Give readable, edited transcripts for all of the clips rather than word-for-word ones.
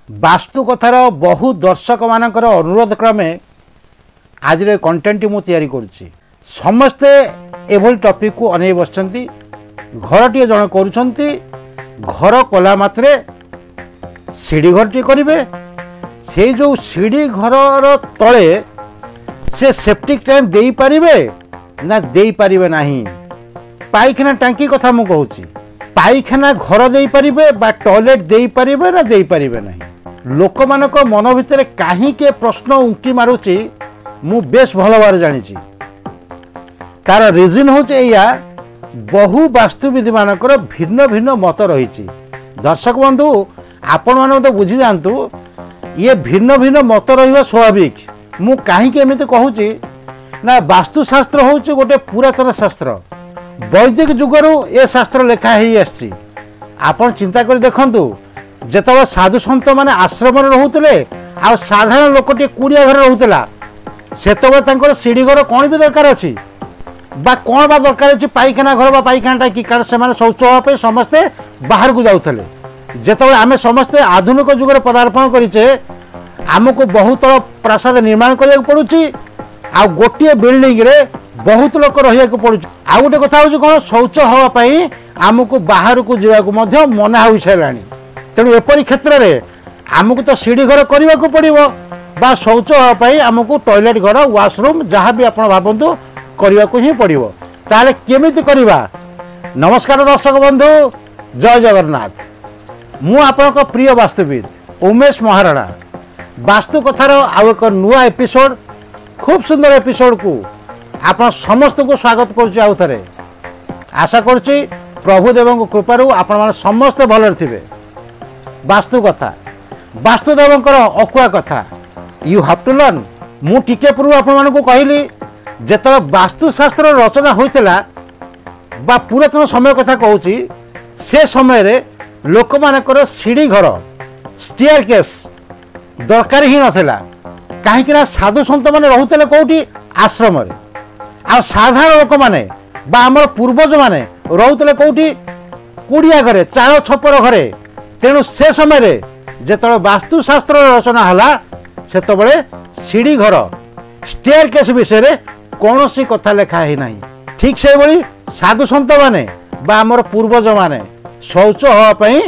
वास्तु कथार बहु दर्शक मानकर अनुरोध क्रमे आज कंटेंट मु तैयारी करुच्ची। समस्ते एभली टॉपिक को अनै बसचंती। घर टे जन करुछंती, घर कला मात्रे सीढ़ी घर टे करिवे। से जो सीढ़ी घर तले से सेप्टिक टैंक देई परिवे ना देई परिवे नाही। पाइखाना टांकी कथा मु कहूची, पाइखाना घर देई परिवे बा टॉयलेट देई परिवे ना देई परिवे नाही। लोक मानक मन भितर काहे के प्रश्न उंकी मारुची मु बेस भल भाव जानी। तार रिजन हूँ या बहु वास्तुविधि मानकर भिन्न भिन्न मत रही। दर्शक बंधु आपण मैंने तो बुझी जातु ये भिन्न भिन्न मत रहा स्वाभाविक। मु कहीं एमती कहूँ ना वास्तुशास्त्र हूँ गोटे पुरातन शास्त्र। वैदिक जुगरू ये शास्त्र लेखा ही आपण चिंता कर देखु जिते साधु सन्त मैंने आश्रम रोते आ साधारण लोकटे कुड़िया घर रोला से सीढ़ी घर कौन भी दरकार अच्छी बा कौन बा दरकार अच्छी पाइखाना घर बा पाइखाना टाकी कारण से शौच हाँपे समस्ते बाहर को जाऊे। जिते आम समस्ते आधुनिक जुगर पदार्पण करें आमको बहुत प्रासाद निर्माण करा पड़ुची आ गोटे बिल्डिंग रे बहुत लोक रहा पड़ुची। आ गोटे कथा हूँ कौन शौच हाँपाई आमको बाहर को जावाक मना हो सारा। तेणु एपरी क्षेत्र में आमको तो सीढ़ी घर करने को पड़ो बा शौच हाँपाई आमको टॉयलेट घर वाशरूम जहाँ भी आप भावतु करने को ही पड़ो। ताले केमिति करवा। नमस्कार दर्शक बंधु, जय जगन्नाथ। मु आपनक प्रिय वास्तुविद उमेश महाराणा। वास्तु कथार आउ एक नुआ एपिसोड, खूब सुंदर एपिसोड को आप समस्त को स्वागत करुच्ची। आउ थे आशा करुच्ची प्रभुदेव कृपारू आपण समस्ते भल थे। वास्तु कथा वास्तुदेवंकर अकुआ कथा यू हैव टू लर्न। मु टिके पूर्व आपण को कहली जेत वास्तुशास्त्र रचना होता बा पुरातन समय कथा कहूँ से समय रे लोक मानकर सीढ़ी घर स्टेयर केस दरकार ही नथिला। कहीं साधु सन्त मैंने रोते कौटी आश्रम रे आ साधारण लोक मैंने बा आमर पूर्वज मैंने रोते कौटी कुड़िया घरे चाल छपर घरे। तेणु से समय रे जेतबे वास्तुशास्त्र रचना हला सेतबे सीढ़ी घर स्टेयर केस विषय रे कौन सी कथा लेखा ही नहीं। ठीक से बड़ी साधु सन्त माने बा आमर पूर्वज माने शौच हाँपाई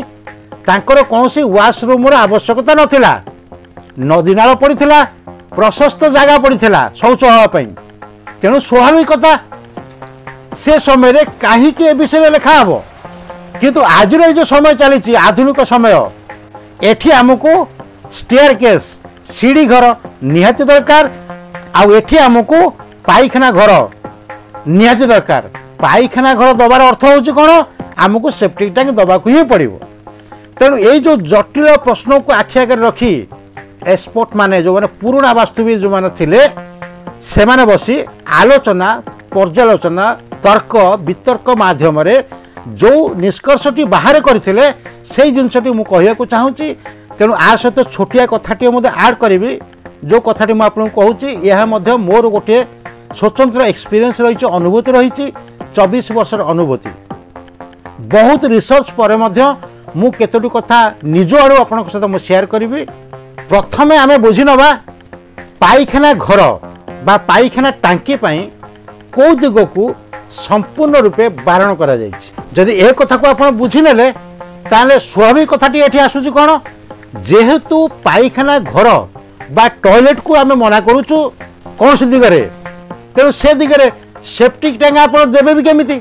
तांकर कौन सी वाशरूम आवश्यकता नथिला। नदी नाल पड़ीथिला, प्रशस्त जगह पड़ीथिला शौच हाँपाई। तेणु स्वाभाविकता से समय रे काहे के विषय लेखा हबो। किंतु आज जो समय चली आधुनिक समय एठी आमको स्टेयर केस सीढ़ी घर निहाती दरकार। आठी आमको पाइखाना घर निहाती दरकार। पाइखाना घर दबार अर्थ हूँ कौन आमको सेप्टिक टैंक दबाक ही पड़ो। तेणु ये जो जटिल प्रश्न को आखि आगे रखी एक्सपर्ट माने जो माने पुराना वास्तुविद जो माने थिले से माने बसी आलोचना पर्यालोचना तर्क वितर्क माध्यम जो निष्कर्षटी बाहर करथिले से जिनसटी मु कहिया को चाहूची। तेणु आ सहित छोटिया कथाटी मध्य आड करी जो कथाटी मु आपन कहूची यह मध्य मोर गोटे स्वतंत्र एक्सपीरियंस रही, अनुभूति रही 24 वर्षर अनुभूति। बहुत रिसर्च पर मध्य मु केतोटी कथा निज आड़ू आपन सहित मु शेयर करी। प्रथमे आमे बुझी नबा पाइखाना घर बा पाइखाना टांकी पई को दिग को संपूर्ण रूपे बारण करा जायछि। जदि ए कथा को आपण बुझी नेले ताले स्वाभाविक कथाटी एठी आसुची कोन जेहेतु पाइखाना घर बा टॉयलेट को आमे मना करूछु कौन सी दिगरे। तेणु से दिगरे सेप्टिक टैंक आपण देबे भी केमिति।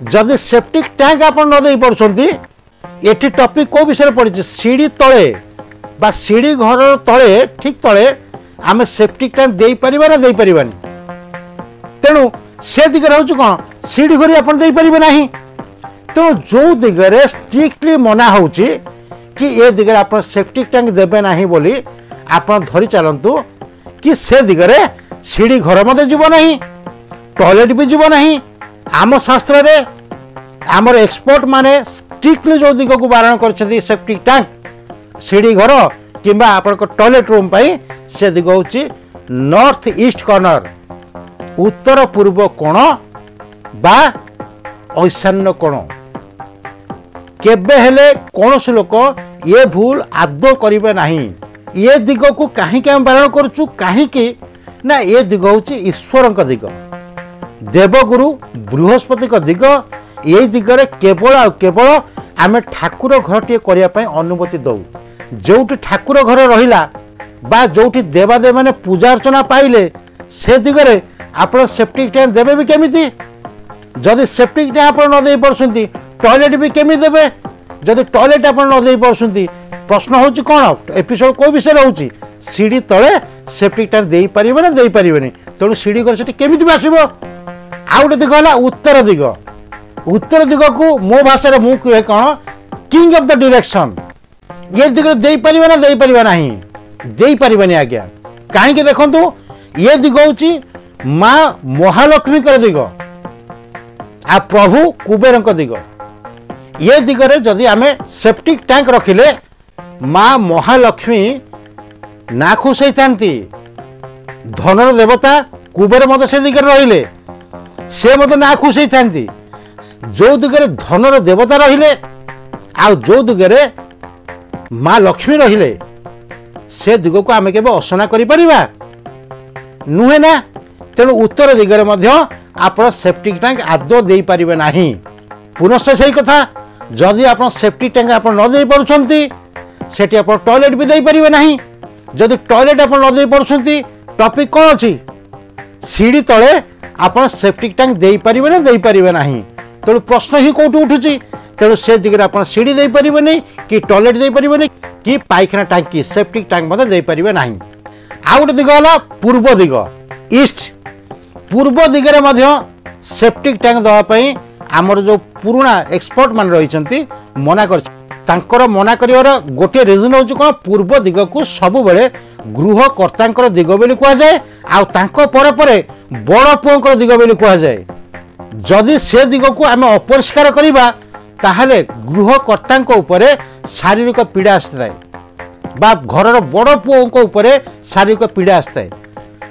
जदि सेप्टिक टैंक आपण न देई पड़छंती एठी टॉपिक को विषय पड़िछि सीढ़ी तळे बा सीढ़ी घर तळे ठीक तळे आमे सेप्टिक टैंक देई परिबा ना देई परिबानी। तेणु से दिगरे हूँ कौन सीढ़ी घर आप पारे ना। तेणु जो दिगरे स्ट्रिक्टली मना हो कि ये दिगरे आप सेप्टिक टैंक देवे ना बोली आप धरी चलतु कि से दिगरे सीढ़ी घर मत जीव ना, टॉयलेट भी जीव ना। आम शास्त्र रे आमर एक्सपर्ट माने स्ट्रिक्टली जो दिग को बारण कर सेप्टिक टैंक सीढ़ी घर कि टॉयलेट रूम पाई से दिग हूँ नॉर्थ ईस्ट कॉर्नर उत्तर पूर्व कोण बा ईशान्य कोण। केबे हेले कौन लोक ये भूल आदौ करेंगे नहीं। ये दिग को कहीं आम बारण करुचु कहीं ना ये दिग हूँ ईश्वर दिग देवगुरु बृहस्पति दिग ये दिगरे केवल आ केवल आम ठाकुर घर टे करने अनुमति दौ जो ठाकुर घर रहा बा जो देवादेव मैंने पूजा अर्चना पाइले से दिगरे आप सेप्टिक टैंक देवे भी केमिति जदि सेप्टिक टैंक आप न दे पार्टी टॉयलेट भी केमी देवे जदि टॉयलेट आप न दे पार्टी प्रश्न हूँ कौन एपिसोड कौ विषय रोचे सीढ़ी तले सेप्टिक टैंक दे पारे ना दे पारे तेणु सीढ़ी घर से केमी भी आसो आ गए दिग है उत्तर दिग उत्तर दिग को मो भाषा मुझे कहे कौन किंग ऑफ द डायरेक्शन ये दिग दे पारे ना दे पारे ना दे पारे आज्ञा कहीं देखु ये दिग हूँ माँ महालक्ष्मी दिग आ प्रभु कुबेर दिग ये दिगरे जदि आम सेप्टिक टैंक रखिले माँ महालक्ष्मी ना खुश होती धनर देवता कुबेर मत से दिगरे रहिले से मत ना खुश होती जो दिगरे धनर देवता रहिले आ जो दिगरे माँ लक्ष्मी रहिले से दिग को आम के असना करिपरिबा नुहे ना तेणु उत्तर दिगरे मध्य आप सेप्टिक टैंक आदौ दे पारिबे नाही। पुनश्च सही कथा जदि आप सेप्टिक टैंक आप न दे पारुछंती सेठी आप टॉयलेट भी दे पारिबे नाही। जदि टॉयलेट आप न दे पारुछंती टॉपिक कौन अछि सीढ़ी तले आप सेप्टिक टैंक दे पारिबे ना दे पारिबे नाही। तेणु प्रश्न ही कोठी उठुची तेणु से दिगरे आप सीढ़ी दे पारिबे नहीं कि टॉयलेट दे पारिबे नहीं कि पायखाना टांकी सेप्टिक टैंक मते दे पारिबे नाही। आ गोटे दिग है पूर्व दिग ईस्ट पूर्व दिगरे मध्य सेप्टिक टैंक दवाई आमर जो पुराना एक्सपर्ट मान रही मना कर मना कर गोटे रिजन हूँ कौन पूर्व दिग को सब बेले गृहकर्ता दिग बोली कहुए आपर बड़ पुओं दिग बोली कहुए जदि से दिग को आम अपरिष्कार करवा ताहले गृहकर्ता उपरे शारीरिक पीड़ा आसता है बा घर बड़ पुओं उपरे शारीरिक पीड़ा आसता है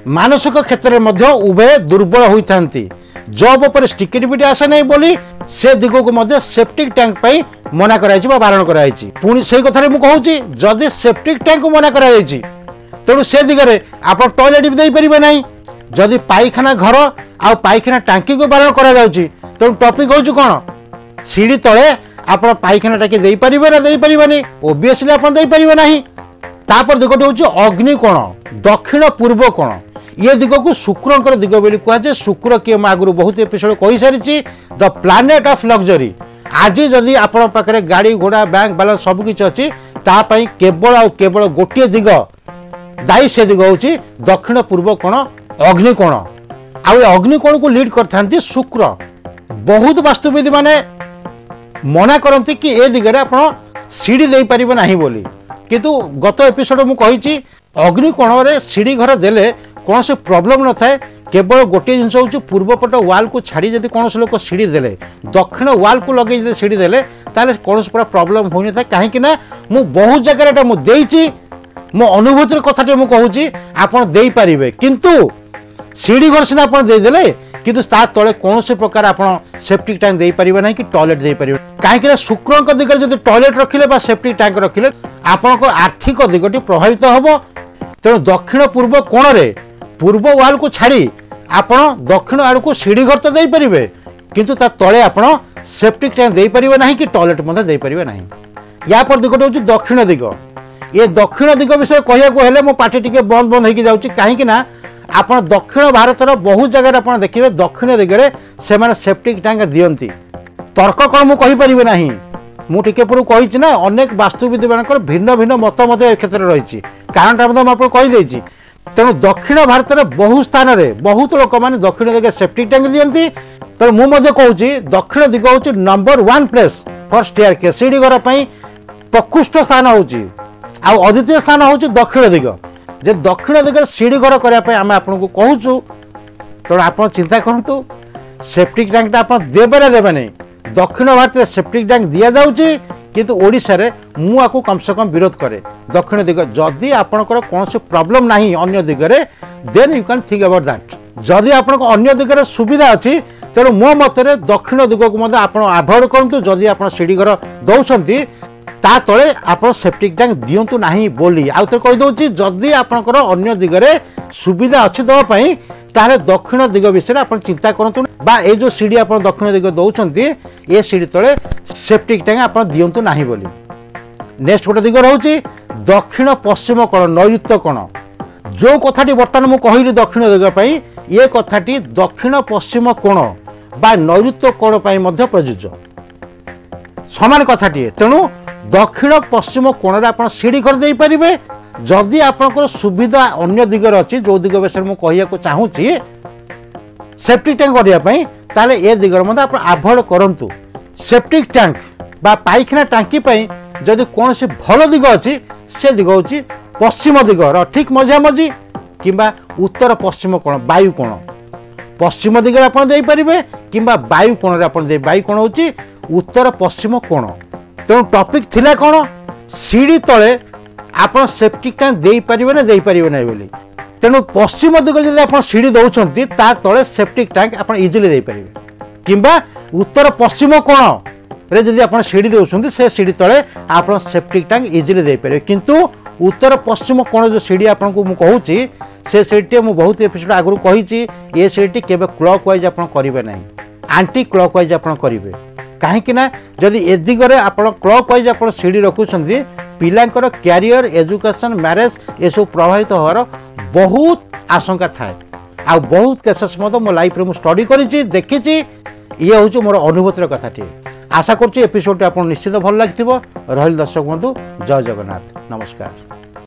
मानसिक क्षेत्र में उभय दुर्बल होती जॉब पर स्टिकिविटी आसे नहीं बोली से दिग को सेप्टिक टैंक पाई मना कराई बारण कराई पुणी से कथार मुझे जदि सेप्टिक टैंक मना कराई तेणु से दिगरे आप टॉयलेट भी दे पारे ना जदि पायखाना घर आ पायखाना टांकी को बारण करा तेणु टॉपिक हूँ कौन सीढ़ी तले आप पायखाना टांकी दे पारे ना दे पारे ओबियसली आप दे पारे ना। तापर दिगटे हूँ अग्निकोण दक्षिण पूर्व कोण ये दिग को शुक्र दिग बोली कहुए शुक्र किए मैं आगु बहुत एपिसोड कही सारी द प्लानेट ऑफ लग्जरी आज जदि आपण पाखे गाड़ी घोड़ा बैंक बैलेंस सबकि अच्छी तापाई केवल आ केवल गोटे दिग दायी से दिग हूँ दक्षिण पूर्व कोण अग्निकोण आ अग्निकोण को लीड करते शुक्र बहुत वास्तुविद माने मना करती कि ए दिगरे आप सीढ़ी दे पारिबे नाही बोली किंतु गत एपिसोड मु कही अग्निकोण रे सीढ़ी घर देले कौन से प्रॉब्लम न थाए केवल गोटे जिनस हूँ पूर्वपट वाल को छाड़ी जब कौन लोक सीढ़ी देले दक्षिण वाल को लगे सीढ़ी देले ताले कौन पूरा प्रॉब्लम होनी था कहीं मु बहुत जगह मुझे मो अनुभूतिर कथाटे मुझे कहूँ आपड़ दे पारे किंतु सीढ़ी घर सीना आप देदेले किंतु तले कौन से प्रकार आप सेप्टिक टैंक दे पारे ना कि टॉयलेट दे पारे कहीं शुक्र दिगरे जब टॉयलेट रखिले सेप्टिक टैंक रखिले आपण आर्थिक दिगटी प्रभावित हम तेणु दक्षिण पूर्व कोण रे पूर्व वाल को छाड़ी आपण दक्षिण आड़ को सीढ़ी घर तो दे पारे किंतु तले आप सेप्टिक टैंक दे पारे ना कि टॉयलेट दे पारे ना। या पर दिगटे हूँ दक्षिण दिग ये दक्षिण दिग विषय कहले मो पार्टी टी बंद बंद हो कहीं आप दक्षिण भारत बहुत जगह आप देखिए दक्षिण दिगरे से सेप्टिक टैंक दियंती तर्क कौन मुझे ना मुझे पूर्व कही ना अनेक वास्तुविद मान भिन्न भिन्न मत क्षेत्र रही कारण आपको कहीदे तेणु दक्षिण भारत में बहु स्थान में बहुत लोक मैंने दक्षिण दिगरे सेप्टिक टैंक दियंती तेणु मुझे कहूँ दक्षिण दिग हूँ number 1 place for staircase सीढ़ी घर प्रकृष्ट स्थान हूँ अद्वितीय स्थान हूँ दक्षिण दिग जे दक्षिण दिगरे सीढ़ी घर करने आम आपको कहूँ तेणु आप चिंता करूँ सेप्टिक टैंक आप देवे ना देवे नहीं दक्षिण भारत में सेप्टिक टैंक दि जाऊँगी किंतु ओडिशा रे मु आकु कम से कम विरोध करे दक्षिण दिग जदि आपनकर कौन से प्रॉब्लम नहीं अन्य दिगरे then you can think about that जदि आपन अन्य दिगरे सुविधा अच्छी तेणु मो मतरे दक्षिण दिग को आप आभोड करूँ जदि आप सीढ़ी घर दौरान ता तले आप सेप्टिक टैंक दिंतु ना बोली आउ थे कहीदे जदि आपंकर अन्य दिगरे सुविधा अच्छी देवाई ताहले दक्षिण दिग विषय आप चिंता करूँ बा ये जो सीढ़ी आप दक्षिण दिग दौरान ये सीढ़ी तले सेप्टिक टैंक आप दिंतु ना बोली। नेक्स्ट गोटे दिग रोचे दक्षिण पश्चिम कोण नैऋत्य कोण जो कथाटी बर्तमान मुझे कहली दक्षिण दिगपाई ये कथाटी दक्षिण पश्चिम कोण बा नैऋत्य कोण पर प्रযোज्य समान कथाटी। तेणु दक्षिण पश्चिम कोण आप सीढ़ी घर दे पारे जदि आपंकर सुविधा अन्य दिगरे अच्छी जो दिग विषय मुझे कहना चाहूँगी सेप्टिक टैंक करने ताले ए दिगर मध्य आप आभोड करूँ। सेप्टिक टैंक बा पाइखाना टांकी जदि कौन सी भल दिग अच्छी से दिग हूँ पश्चिम दिगर ठीक मझामझी किंबा उत्तर पश्चिम कोण वायु कोण पश्चिम दिगरे आप देपारे कि वायु कोण वायु कोण हूँ उत्तर पश्चिम कोण। तेणु टॉपिक थिला कौन सीढ़ी तले आप सेप्टिक टैंक दे पारे ना दे पारे ना बोली। तेणु पश्चिम दिग जब आप सीढ़ी दौरान ता तले सेप्टिक टैंक आप इजिली दे पारे किंबा उत्तर पश्चिम कोण रे जदि आप सीढ़ी दौरान से सीढ़ी तले आप सेप्टिक टैंक इजिली दे पारे किंतु उत्तर पश्चिम कोण जो सीढ़ी आपको मुझे कहूँ से सीढ़ी मुझे बहुत एपिसोड आगु कही ये सीढ़ी केवल क्लॉक वाइज आप करेंगे ना आंटी क्लॉक वाइज आप करेंगे कहीं जदि ए दिगरे आप क्लॉक वाइज आप सीढ़ी रखुंट पिलांकर क्यारियर एजुकेशन मैरेज ये सब प्रभावित होवार बहुत आशंका थाए आ बहुत केसेस मो लाइफ रे स्टडी करी देखी ये हूँ मोर अनुभूतिर कथाटी। आशा करुँ एपिसोड आप निश्चित भल लगी रही दर्शक बंधु जय जगन्नाथ नमस्कार।